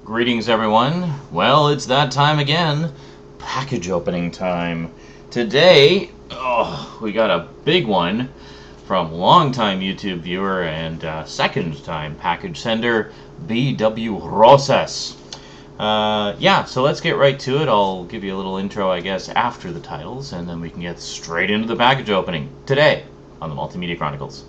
Greetings, everyone. Well, it's that time again. Package opening time. Today, we got a big one from longtime YouTube viewer and second-time package sender, bwrosas. So let's get right to it. I'll give you a little intro, I guess, after the titles, and then we can get straight into the package opening today on the Multimedia Chronicles.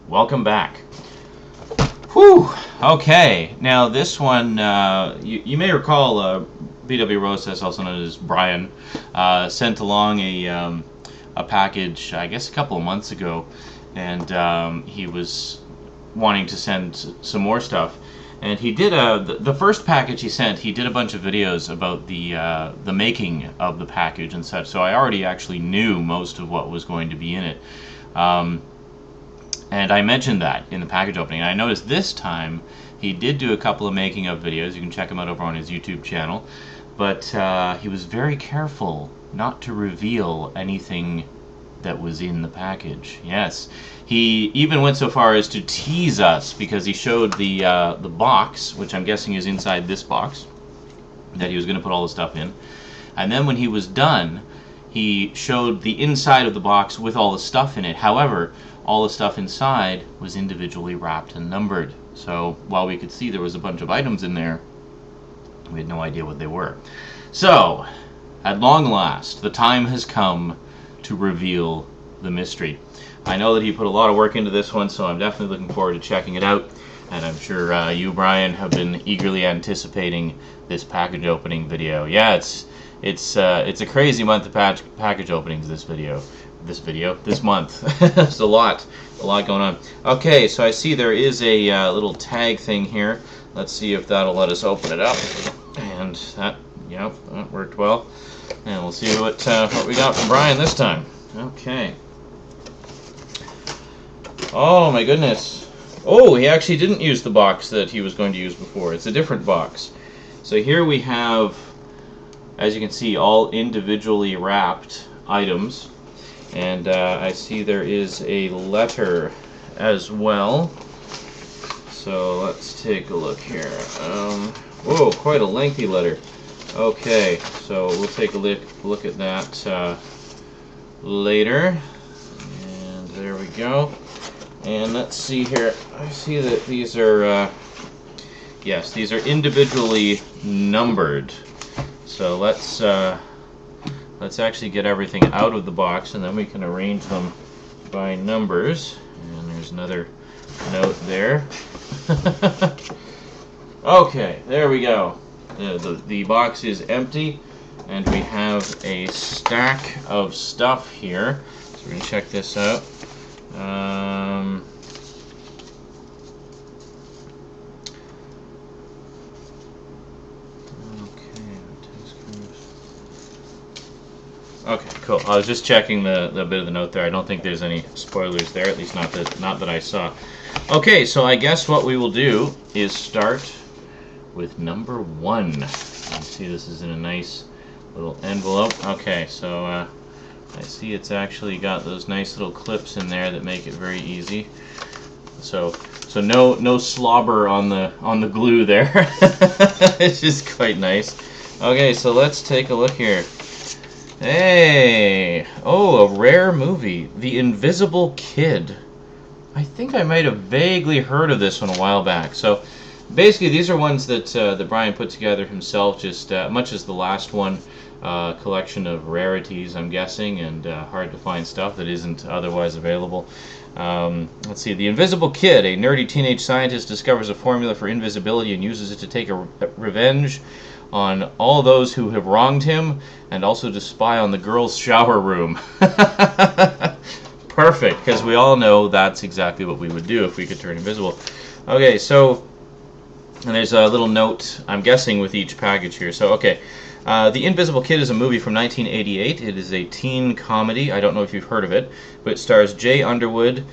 Welcome back. Whew! Okay, now this one, you may recall bwrosas, also known as Brian, sent along a package, I guess a couple of months ago, and he was wanting to send some more stuff. And he did the first package he sent. He did a bunch of videos about the making of the package and such. So I already actually knew most of what was going to be in it. And I mentioned that in the package opening. And I noticed this time he did do a couple of making of videos. You can check him out over on his YouTube channel. But he was very careful not to reveal anything that was in the package. Yes, he even went so far as to tease us because he showed the box, which I'm guessing is inside this box, that he was going to put all the stuff in. And then when he was done, he showed the inside of the box with all the stuff in it. However, all the stuff inside was individually wrapped and numbered. So while we could see there was a bunch of items in there, we had no idea what they were. So, at long last, the time has come to reveal the mystery. I know that he put a lot of work into this one, so I'm definitely looking forward to checking it out. And I'm sure you, Brian, have been eagerly anticipating this package opening video. Yeah, it's a crazy month of package openings. This month. There's a lot going on. Okay, so I see there is a little tag thing here. Let's see if that'll let us open it up. And that worked well. And we'll see what we got from Brian this time. Okay. Oh my goodness. Oh, he actually didn't use the box that he was going to use before. It's a different box. So here we have, as you can see, all individually wrapped items. And I see there is a letter as well. So let's take a look here. Whoa, quite a lengthy letter. Okay, so we'll take a look at that later. And there we go. And let's see here. I see that these are, yes, these are individually numbered. So let's actually get everything out of the box, and then we can arrange them by numbers. And there's another note there. Okay, there we go. The box is empty, and we have a stack of stuff here. So we're going to check this out. Okay, cool. I was just checking the bit of the note there. I don't think there's any spoilers there, at least not that I saw. Okay, so I guess what we will do is start with number 1. You can see this is in a nice little envelope. Okay, so I see it's actually got those nice little clips in there that make it very easy. So no slobber on the glue there. It's just quite nice. Okay, so let's take a look here. Hey! Oh, a rare movie. The Invisible Kid. I think I might have vaguely heard of this one a while back. So, basically, these are ones that Brian put together himself, just much as the last one, collection of rarities, I'm guessing, and hard to find stuff that isn't otherwise available. Let's see. The Invisible Kid. A nerdy teenage scientist discovers a formula for invisibility and uses it to take a revenge on all those who have wronged him, and also to spy on the girls' shower room. Perfect, because we all know that's exactly what we would do if we could turn invisible. Okay, so, and there's a little note, I'm guessing, with each package here. So, okay, The Invisible Kid is a movie from 1988. It is a teen comedy. I don't know if you've heard of it, but it stars Jay Underwood,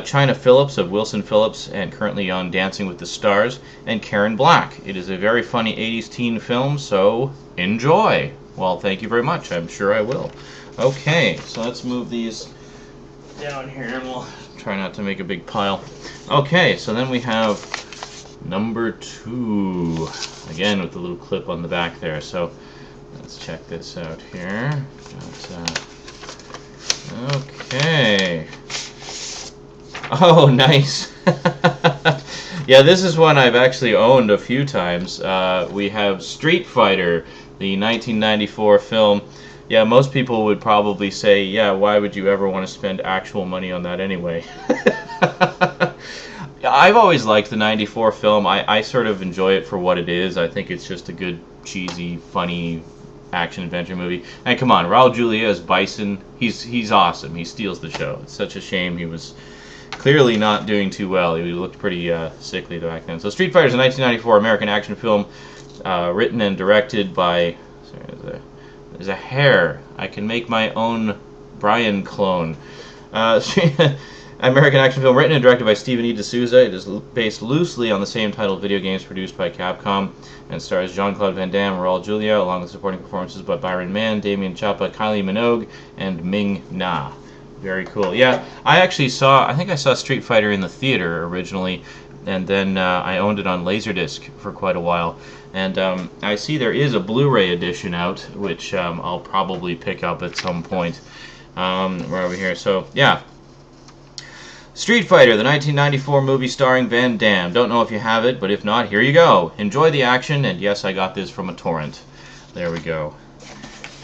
China Phillips of Wilson Phillips, and currently on Dancing with the Stars, and Karen Black. It is a very funny 80s teen film, so enjoy. Well, thank you very much. I'm sure I will. Okay, so let's move these down here, and we'll try not to make a big pile. Okay, so then we have number 2, again with the little clip on the back there. So let's check this out here. Okay. Oh, nice. Yeah, this is one I've actually owned a few times. We have Street Fighter, the 1994 film. Yeah, most people would probably say, yeah, why would you ever want to spend actual money on that anyway? I've always liked the 94 film. I sort of enjoy it for what it is. I think it's just a good, cheesy, funny action-adventure movie. And come on, Raul Julia as Bison, he's awesome. He steals the show. It's such a shame he was clearly not doing too well. He looked pretty sickly back then. So Street Fighter is a 1994 American action film written and directed by... Sorry, there's a hair. I can make my own Brian clone. American action film written and directed by Stephen E. D'Souza. It is based loosely on the same titled video games produced by Capcom and stars Jean-Claude Van Damme, Raul Julia, along with supporting performances by Byron Mann, Damien Chapa, Kylie Minogue, and Ming Na. Very cool. Yeah, I think I saw Street Fighter in the theater originally, and then I owned it on Laserdisc for quite a while. And I see there is a Blu-ray edition out, which I'll probably pick up at some point. Where are we here? So, yeah. Street Fighter, the 1994 movie starring Van Damme. Don't know if you have it, but if not, here you go. Enjoy the action, and yes, I got this from a torrent. There we go.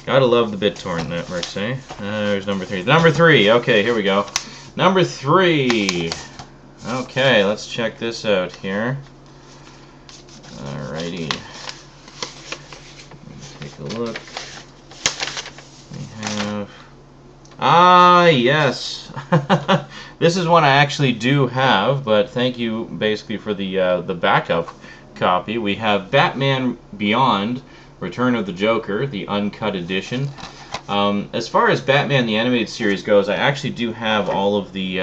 Gotta love the BitTorrent networks, eh? There's number 3. Number 3, okay, here we go. Number 3. Okay, let's check this out here. Alrighty. Take a look. We have... Ah, yes. This is one I actually do have, but thank you basically for the backup copy. We have Batman Beyond, Return of the Joker, the uncut edition. As far as Batman the Animated Series goes, I actually do have all of the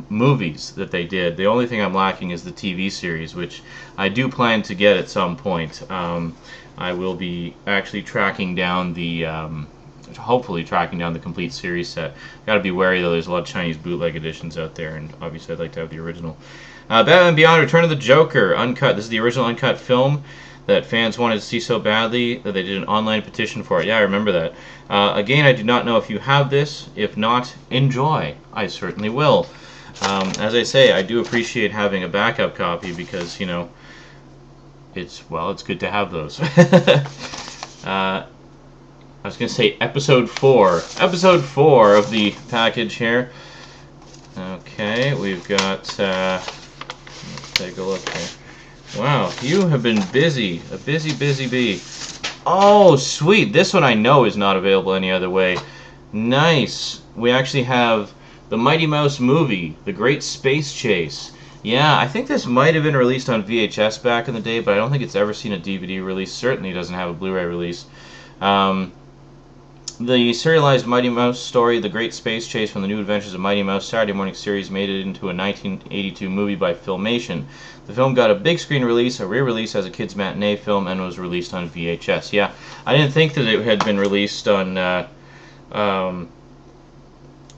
movies that they did. The only thing I'm lacking is the TV series, which I do plan to get at some point. I will be actually tracking down hopefully tracking down the complete series set. Gotta be wary though, there's a lot of Chinese bootleg editions out there, and obviously I'd like to have the original. Batman Beyond, Return of the Joker, uncut. This is the original uncut film that fans wanted to see so badly that they did an online petition for it. Yeah, I remember that. Again, I do not know if you have this. If not, enjoy. I certainly will. As I say, I do appreciate having a backup copy because, you know, it's good to have those. I was going to say episode 4. Episode 4 of the package here. Okay, we've got... let's take a look here. Wow, you have been busy. A busy, busy bee. Oh, sweet. This one I know is not available any other way. Nice. We actually have the Mighty Mouse movie, The Great Space Chase. Yeah, I think this might have been released on VHS back in the day, but I don't think it's ever seen a DVD release. Certainly doesn't have a Blu-ray release. The serialized Mighty Mouse story, The Great Space Chase from the New Adventures of Mighty Mouse Saturday morning series, made it into a 1982 movie by Filmation. The film got a big screen release, a re-release as a kids' matinee film, and was released on VHS. Yeah, I didn't think that it had been released on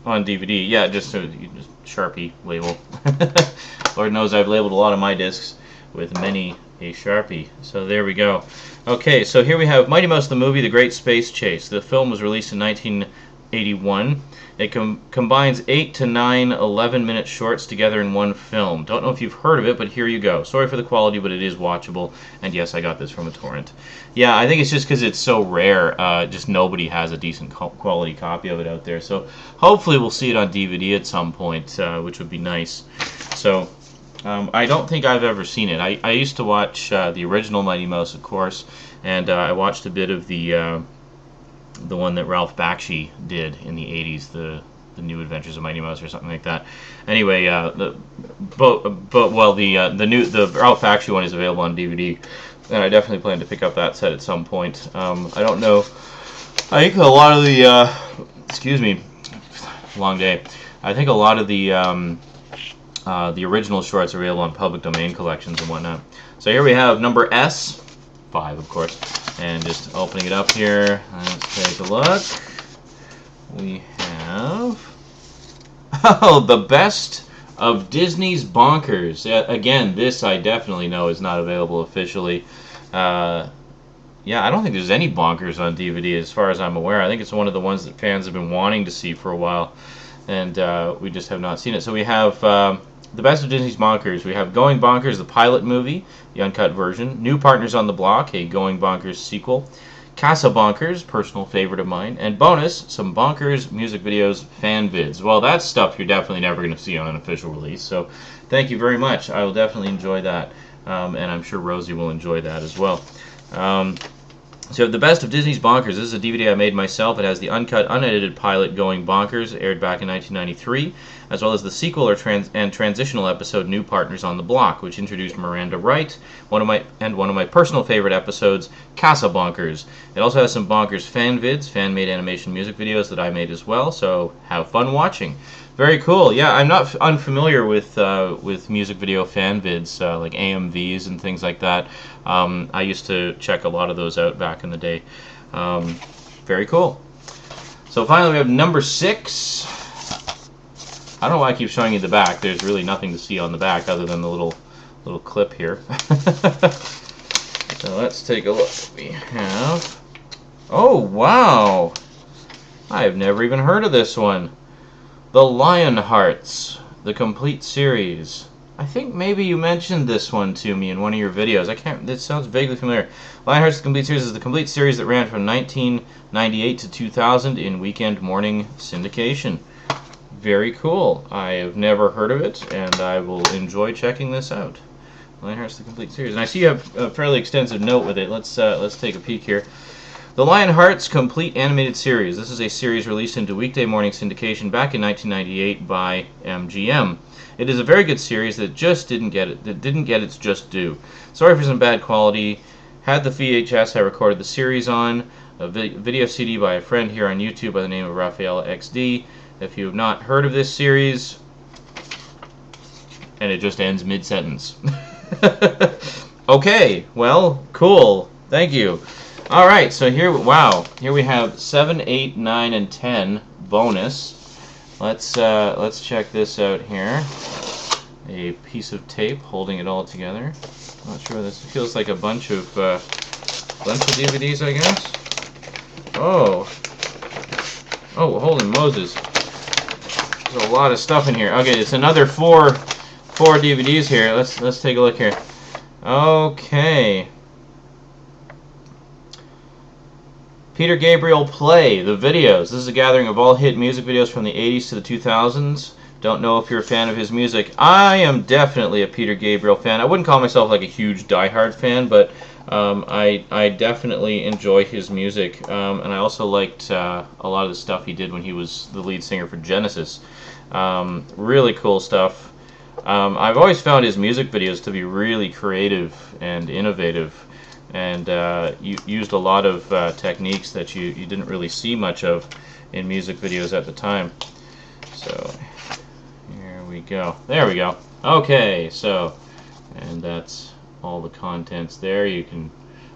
DVD. Yeah, just Sharpie label. Lord knows I've labeled a lot of my discs with many a Sharpie. So there we go. Okay, so here we have Mighty Mouse the movie, The Great Space Chase. The film was released in 1981. It combines 8 to 9 11-minute shorts together in one film. Don't know if you've heard of it, but here you go. Sorry for the quality, but it is watchable. And yes, I got this from a torrent. Yeah, I think it's just because it's so rare. Just nobody has a decent quality copy of it out there. So hopefully we'll see it on DVD at some point, which would be nice. So... I don't think I've ever seen it. I used to watch the original Mighty Mouse, of course, and I watched a bit of the one that Ralph Bakshi did in the 80s, the New Adventures of Mighty Mouse or something like that. Anyway, the Ralph Bakshi one is available on DVD. and I definitely plan to pick up that set at some point. I don't know. I think a lot of the excuse me, long day. I think a lot of the original shorts are available on public domain collections and whatnot. So here we have number S, 5 of course, and just opening it up here. Let's take a look. We have the best of Disney's Bonkers. Again, this I definitely know is not available officially. Yeah, I don't think there's any Bonkers on DVD as far as I'm aware. I think it's one of the ones that fans have been wanting to see for a while, and we just have not seen it. So we have the best of Disney's Bonkers. We have Going Bonkers, the pilot movie, the uncut version. New Partners on the Block, a Going Bonkers sequel. Casa Bonkers, personal favorite of mine. And bonus, some Bonkers music videos, fan vids. Well, that's stuff you're definitely never going to see on an official release. So thank you very much. I will definitely enjoy that. And I'm sure Rosie will enjoy that as well. So the best of Disney's Bonkers. This is a DVD I made myself. It has the uncut, unedited pilot Going Bonkers, aired back in 1993, as well as the sequel and transitional episode New Partners on the Block, which introduced Miranda Wright, one of my personal favorite episodes, Casa Bonkers. It also has some Bonkers fan vids, fan-made animation music videos that I made as well. So have fun watching. Very cool. Yeah, I'm not unfamiliar with music video fan vids like AMVs and things like that. I used to check a lot of those out back in the day. Very cool. So finally we have number 6. I don't know why I keep showing you the back. There's really nothing to see on the back other than the little clip here. So let's take a look. We have... Oh, wow! I've never even heard of this one. The Lionhearts, the complete series. I think maybe you mentioned this one to me in one of your videos. This sounds vaguely familiar. Lionhearts, the complete series is the complete series that ran from 1998 to 2000 in weekend morning syndication. Very cool. I have never heard of it, and I will enjoy checking this out. Lionhearts, the complete series. And I see you have a fairly extensive note with it. Let's take a peek here. The Lionhearts Complete Animated Series. This is a series released into weekday morning syndication back in 1998 by MGM. It is a very good series that just didn't get its just due. Sorry for some bad quality. Had the VHS I recorded the series on, a video CD by a friend here on YouTube by the name of Raphael XD. If you have not heard of this series, and it just ends mid-sentence. Okay, well, cool. Thank you. Alright, so here we have 7, 8, 9, and 10 bonus. Let's check this out here. A piece of tape holding it all together. I'm not sure, this feels like a bunch of DVDs, I guess. Oh, holy Moses. There's a lot of stuff in here. Okay, it's another four DVDs here. Let's take a look here. Okay. Peter Gabriel Play, the videos. This is a gathering of all hit music videos from the 80s to the 2000s. Don't know if you're a fan of his music. I am definitely a Peter Gabriel fan. I wouldn't call myself like a huge diehard fan, but I definitely enjoy his music. And I also liked a lot of the stuff he did when he was the lead singer for Genesis. Really cool stuff. I've always found his music videos to be really creative and innovative, and used a lot of techniques that you didn't really see much of in music videos at the time. So here we go. There we go. Okay, so, and that's all the contents there. I'm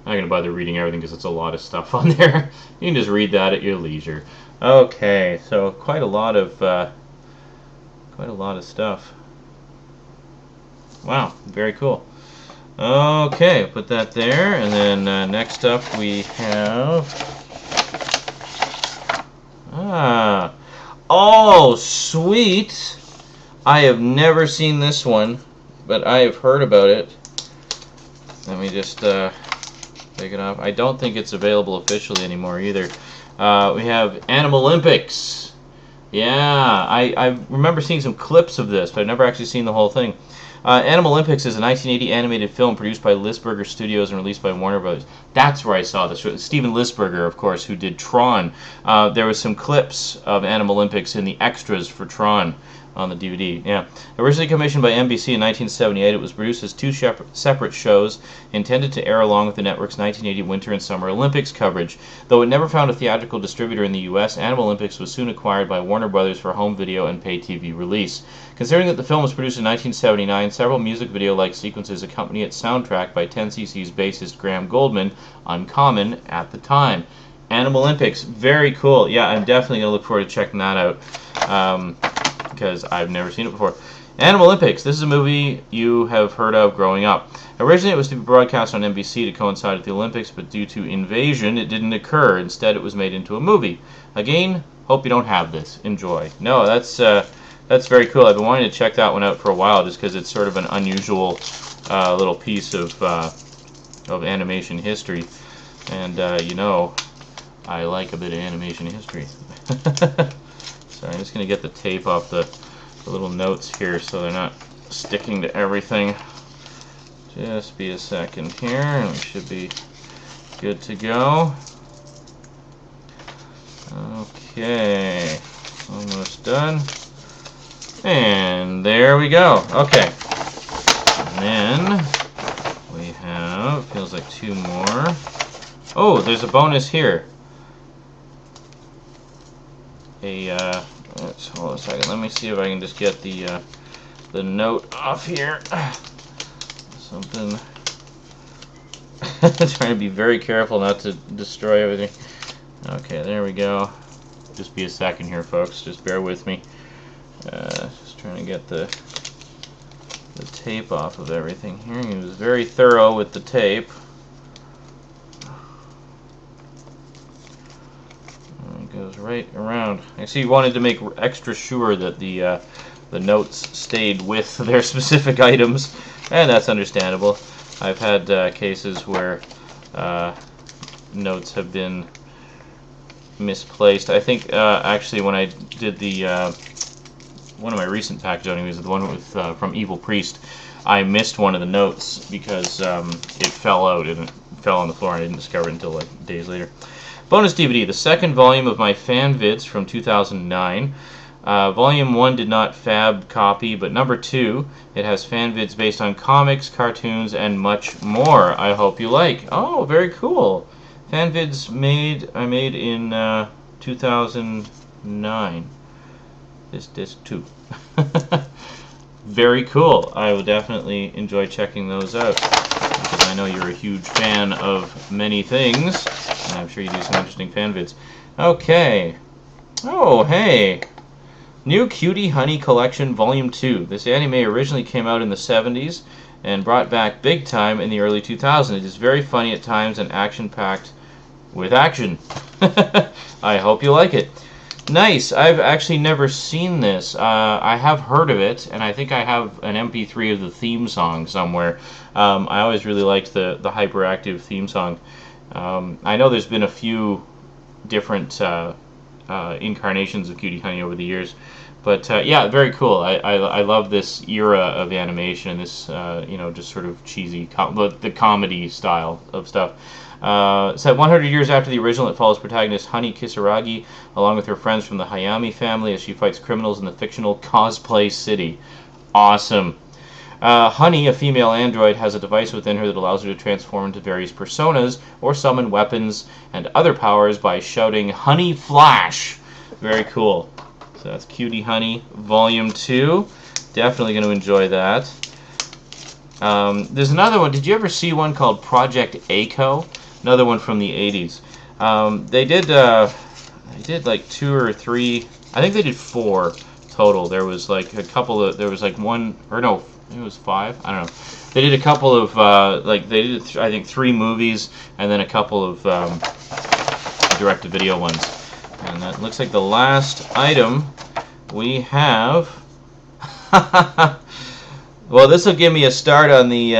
not going to bother reading everything because it's a lot of stuff on there. You can just read that at your leisure. Okay, so quite a lot of stuff. Wow, very cool. Okay, put that there, and then next up we have... Oh, sweet! I have never seen this one, but I have heard about it. Let me just take it off. I don't think it's available officially anymore either. We have Animal Olympics. Yeah, I remember seeing some clips of this, but I've never actually seen the whole thing. Animal Olympics is a 1980 animated film produced by Lisberger Studios and released by Warner Bros. That's where I saw this. Steven Lisberger, of course, who did Tron. There was some clips of Animal Olympics in the extras for Tron. on the DVD. Yeah. Originally commissioned by NBC in 1978, it was produced as two separate shows intended to air along with the network's 1980 Winter and Summer Olympics coverage. Though it never found a theatrical distributor in the U.S., Animal Olympics was soon acquired by Warner Brothers for home video and pay TV release. Considering that the film was produced in 1979, several music video-like sequences accompany its soundtrack by 10cc's bassist Graham Goldman, uncommon at the time. Animal Olympics, very cool. Yeah, I'm definitely going to look forward to checking that out. Because I've never seen it before. Animal Olympics. This is a movie you have heard of growing up. Originally, it was to be broadcast on NBC to coincide with the Olympics, but due to invasion, it didn't occur. Instead, it was made into a movie. Again, hope you don't have this. Enjoy. No, that's very cool. I've been wanting to check that one out for a while, just because it's sort of an unusual little piece of animation history, and you know, I like a bit of animation history. So I'm just going to get the tape off the little notes here so they're not sticking to everything. Just be a second here and we should be good to go. Okay, almost done. And there we go. Okay. And then we have, feels like two more. Oh, there's a bonus here. Let's hold on a second. Let me see if I can just get the note off here. Something. Trying to be very careful not to destroy everything. Okay, there we go. Just be a second here, folks. Just bear with me. Just trying to get the tape off of everything here. He was very thorough with the tape. Goes right around. I see you wanted to make extra sure that the notes stayed with their specific items, and that's understandable. I've had cases where notes have been misplaced. I think actually when I did the one of my recent package openings, the one with from Evil Priest, I missed one of the notes because it fell out and it fell on the floor, and I didn't discover it until like days later. Bonus DVD, the second volume of my fan vids from 2009. Volume 1 did not fab copy, but number 2, it has fan vids based on comics, cartoons, and much more. I hope you like. Oh, very cool. Fan vids I made in 2009. This disc 2. Very cool. I will definitely enjoy checking those out, because I know you're a huge fan of many things, and I'm sure you do some interesting fan vids. Okay. Oh, hey. New Cutie Honey Collection Volume 2. This anime originally came out in the 70s and brought back big time in the early 2000s. It is very funny at times and action-packed with action. I hope you like it. Nice. I've actually never seen this. I have heard of it, and I think I have an MP3 of the theme song somewhere. I always really liked the hyperactive theme song. I know there's been a few different incarnations of Cutie Honey over the years, but yeah, very cool. I love this era of animation and this you know, just sort of cheesy the comedy style of stuff. Set 100 years after the original, it follows protagonist Honey Kisaragi along with her friends from the Hayami family as she fights criminals in the fictional Cosplay City. Awesome. Honey, a female android, has a device within her that allows her to transform into various personas or summon weapons and other powers by shouting, "Honey Flash!" Very cool. So that's Cutie Honey Volume 2. Definitely going to enjoy that. There's another one. Did you ever see one called Project A-ko? Another one from the 80s. They did like 2 or 3. I think they did 4 total. There was like a couple of. There was like one, or no, it was 5. I don't know. They did a couple of like they did I think 3 movies and then a couple of direct-to-video ones. And that looks like the last item we have. Well, this will give me a start on the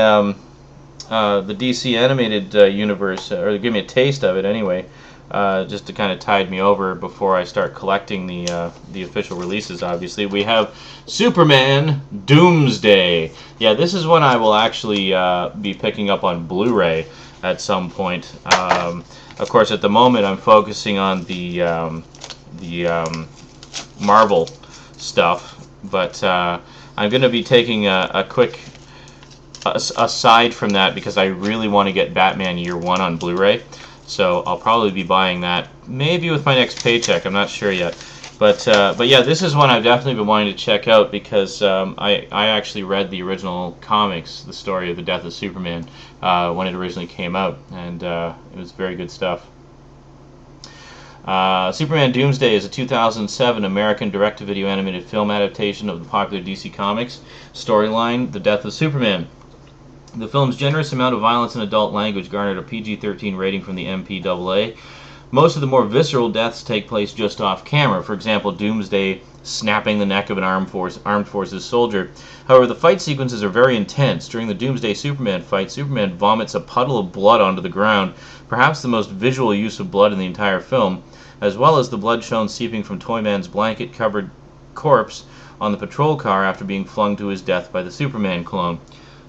DC animated universe, or give me a taste of it anyway, just to kind of tide me over before I start collecting the official releases. Obviously, we have Superman Doomsday. Yeah, this is one I will actually be picking up on Blu-ray at some point. Of course, at the moment, I'm focusing on the Marvel stuff, But I'm going to be taking a quick aside from that because I really want to get Batman Year One on Blu-ray. So I'll probably be buying that maybe with my next paycheck. I'm not sure yet. But yeah, this is one I've definitely been wanting to check out because I actually read the original comics, the story of the death of Superman, when it originally came out, and it was very good stuff. Superman Doomsday is a 2007 American direct-to-video animated film adaptation of the popular DC Comics storyline, The Death of Superman. The film's generous amount of violence and adult language garnered a PG-13 rating from the MPAA. Most of the more visceral deaths take place just off camera. For example, Doomsday snapping the neck of an armed forces soldier. However, the fight sequences are very intense. During the Doomsday Superman fight, Superman vomits a puddle of blood onto the ground, perhaps the most visual use of blood in the entire film, as well as the blood shown seeping from Toyman's blanket-covered corpse on the patrol car after being flung to his death by the Superman clone.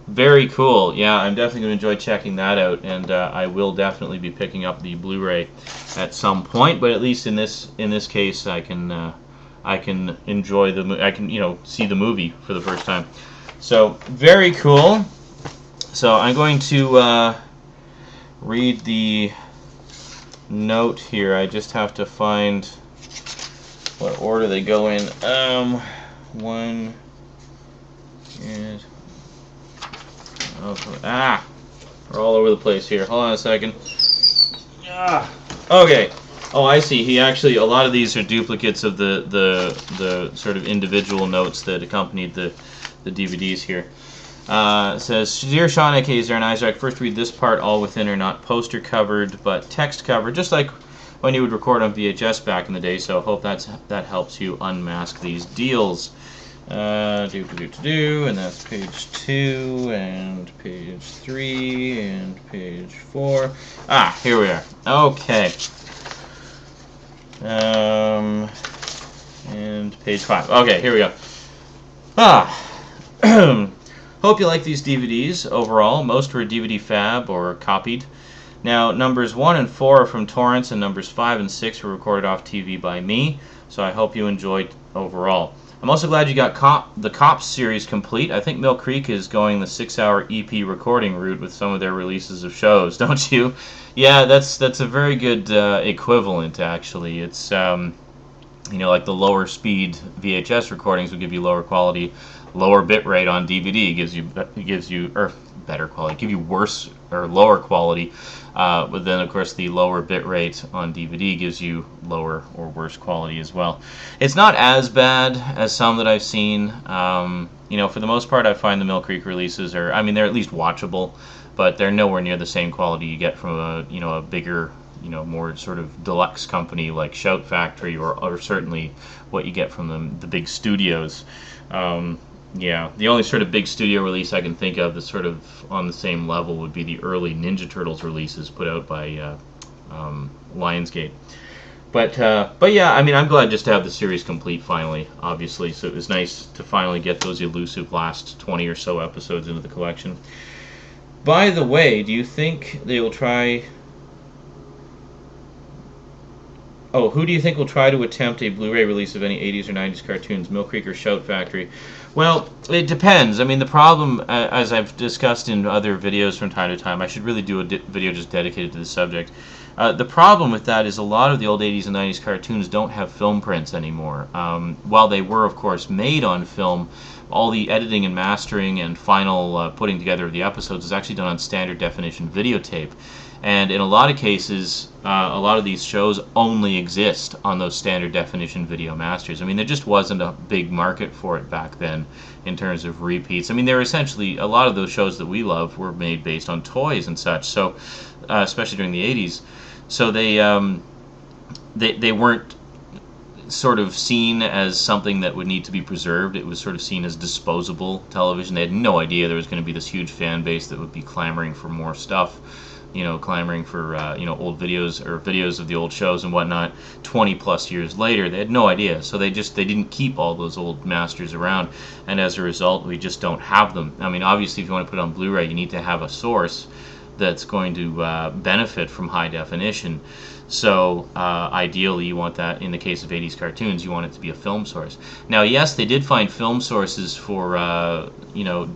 Very cool. Yeah, I'm definitely going to enjoy checking that out, and I will definitely be picking up the Blu-ray at some point. But at least in this case, I can enjoy I can see the movie for the first time. So very cool. So I'm going to read the note here. I just have to find what order they go in. One and. We're all over the place here. Hold on a second. Okay. Oh, I see. He actually, a lot of these are duplicates of the sort of individual notes that accompanied the DVDs here. It says, Dear Sean, aka Zaren Isaac, first read this part, all within are not poster covered, but text covered, just like when you would record on VHS back in the day, so I hope that helps you unmask these deals. And that's page 2, and page 3, and page 4. Here we are. Okay. And page 5. Okay, here we go. Hope you like these DVDs overall. Most were DVD fab or copied. Now, numbers 1 and 4 are from torrents, and numbers 5 and 6 were recorded off TV by me, so I hope you enjoyed overall. I'm also glad you got the Cops series complete. I think Mill Creek is going the 6-hour EP recording route with some of their releases of shows, don't you? Yeah, that's a very good equivalent, actually. It's like the lower speed VHS recordings would give you lower quality, lower bit rate on DVD gives you better quality, give you worse or lower quality. But then, of course, the lower bit rate on DVD gives you lower or worse quality as well. It's not as bad as some that I've seen. For the most part, I find the Mill Creek releases they're at least watchable, but they're nowhere near the same quality you get from a bigger, more sort of deluxe company like Shout Factory, or certainly what you get from the big studios. Yeah, the only sort of big studio release I can think of that's sort of on the same level would be the early Ninja Turtles releases put out by Lionsgate. But yeah, I'm glad just to have the series complete finally, obviously. So it was nice to finally get those elusive last 20 or so episodes into the collection. By the way, do you think they will try... Oh, who do you think will try to attempt a Blu-ray release of any 80s or 90s cartoons, Mill Creek or Shout Factory? Well, it depends. The problem, as I've discussed in other videos from time to time, I should really do a video just dedicated to the subject. The problem with that is a lot of the old 80s and 90s cartoons don't have film prints anymore. While they were, of course, made on film, all the editing and mastering and final putting together of the episodes is actually done on standard definition videotape. And in a lot of cases, a lot of these shows only exist on those standard definition video masters. There just wasn't a big market for it back then in terms of repeats. They're essentially, a lot of those shows that we love were made based on toys and such, so especially during the 80s. So they weren't sort of seen as something that would need to be preserved. It was sort of seen as disposable television. They had no idea there was going to be this huge fan base that would be clamoring for more stuff. Clamoring for old videos or videos of the old shows and whatnot 20 plus years later. They had no idea, so they didn't keep all those old masters around, and as a result we just don't have them. Obviously if you want to put it on Blu-ray you need to have a source that's going to benefit from high definition. So ideally, you want that, in the case of 80s cartoons, you want it to be a film source. Now, yes, they did find film sources for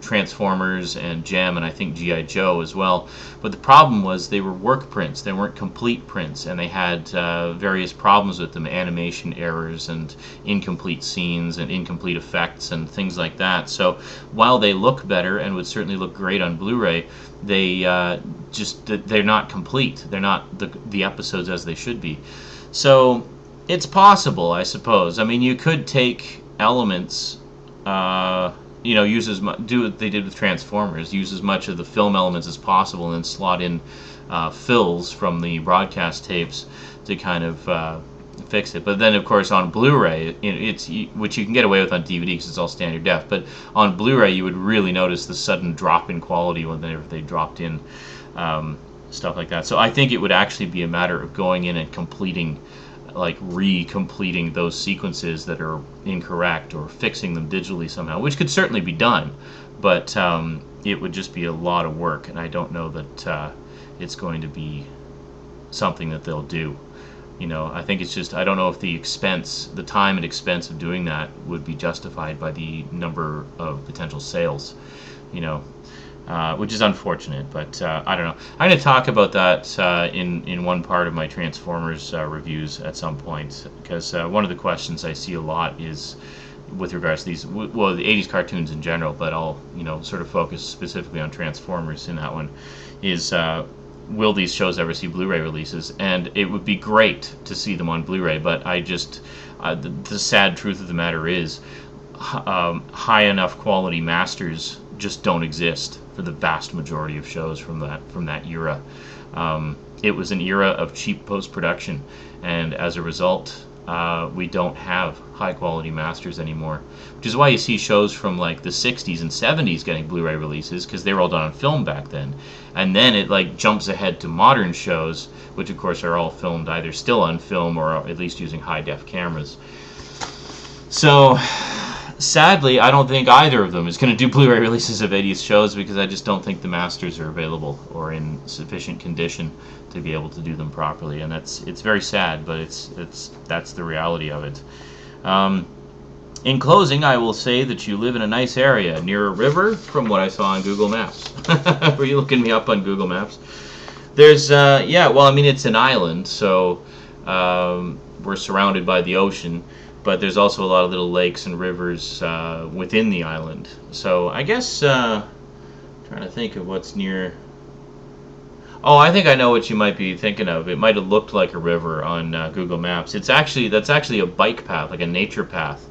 Transformers and Gem, and I think G.I. Joe as well. But the problem was they were work prints; they weren't complete prints, and they had various problems with them: animation errors and incomplete scenes and incomplete effects and things like that. So while they look better and would certainly look great on Blu-ray, they're not complete. They're not the episodes as they should be. So it's possible, I suppose. I mean, you could take elements, do what they did with Transformers, use as much of the film elements as possible, and then slot in fills from the broadcast tapes to kind of fix it. But then, of course, on Blu-ray, which you can get away with on DVD because it's all standard def. But on Blu-ray, you would really notice the sudden drop in quality whenever they dropped in stuff like that. So I think it would actually be a matter of going in and completing, like re-completing those sequences that are incorrect, or fixing them digitally somehow, which could certainly be done. But it would just be a lot of work, and I don't know that it's going to be something that they'll do. I think it's just, I don't know if the time and expense of doing that would be justified by the number of potential sales, which is unfortunate, but I don't know. I'm going to talk about that in one part of my Transformers reviews at some point, because one of the questions I see a lot is with regards to these, the 80s cartoons in general, but I'll, sort of focus specifically on Transformers in that one, is will these shows ever see Blu-ray releases? And it would be great to see them on Blu-ray, but the sad truth of the matter is high enough quality masters just don't exist for the vast majority of shows from that era. It was an era of cheap post-production, and as a result, we don't have high quality masters anymore, which is why you see shows from like the 60s and 70s getting Blu-ray releases, because they were all done on film back then. And then it like jumps ahead to modern shows, which of course are all filmed either still on film or at least using high def cameras. So sadly, I don't think either of them is going to do Blu-ray releases of 80s shows, because I just don't think the masters are available or in sufficient condition to be able to do them properly, and it's very sad, but that's the reality of it. In closing, I will say that you live in a nice area near a river, from what I saw on Google Maps. Were you looking me up on Google Maps? There's it's an island, so we're surrounded by the ocean, but there's also a lot of little lakes and rivers within the island. So I guess trying to think of what's near. Oh, I think I know what you might be thinking of. It might have looked like a river on Google Maps. That's actually a bike path, like a nature path.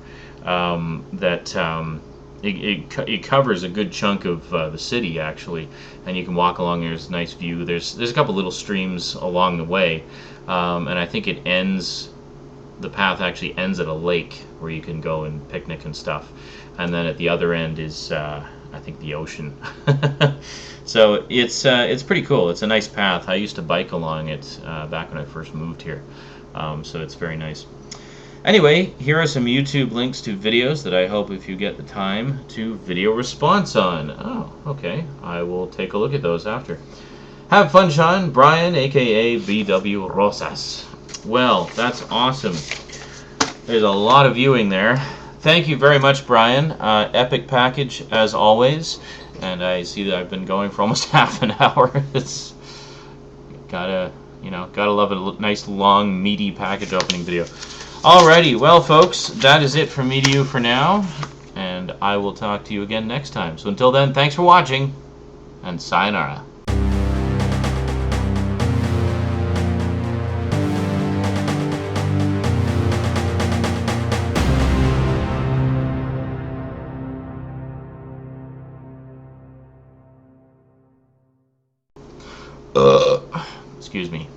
It covers a good chunk of the city, actually, and you can walk along. There's a nice view. There's a couple little streams along the way, and I think the path actually ends at a lake where you can go and picnic and stuff, and then at the other end is I think the ocean. So it's pretty cool. It's a nice path. I used to bike along it back when I first moved here, so it's very nice. Anyway, here are some YouTube links to videos that I hope, if you get the time, to video response on. Oh, okay. I will take a look at those after. Have fun, Sean. Brian, a.k.a. bwrosas. Well, that's awesome. There's a lot of viewing there. Thank you very much, Brian. Epic package, as always. And I see that I've been going for almost half an hour. It's gotta love a nice, long, meaty package opening video. Alrighty, well, folks, that is it from me to you for now, and I will talk to you again next time. So until then, thanks for watching, and sayonara. Excuse me.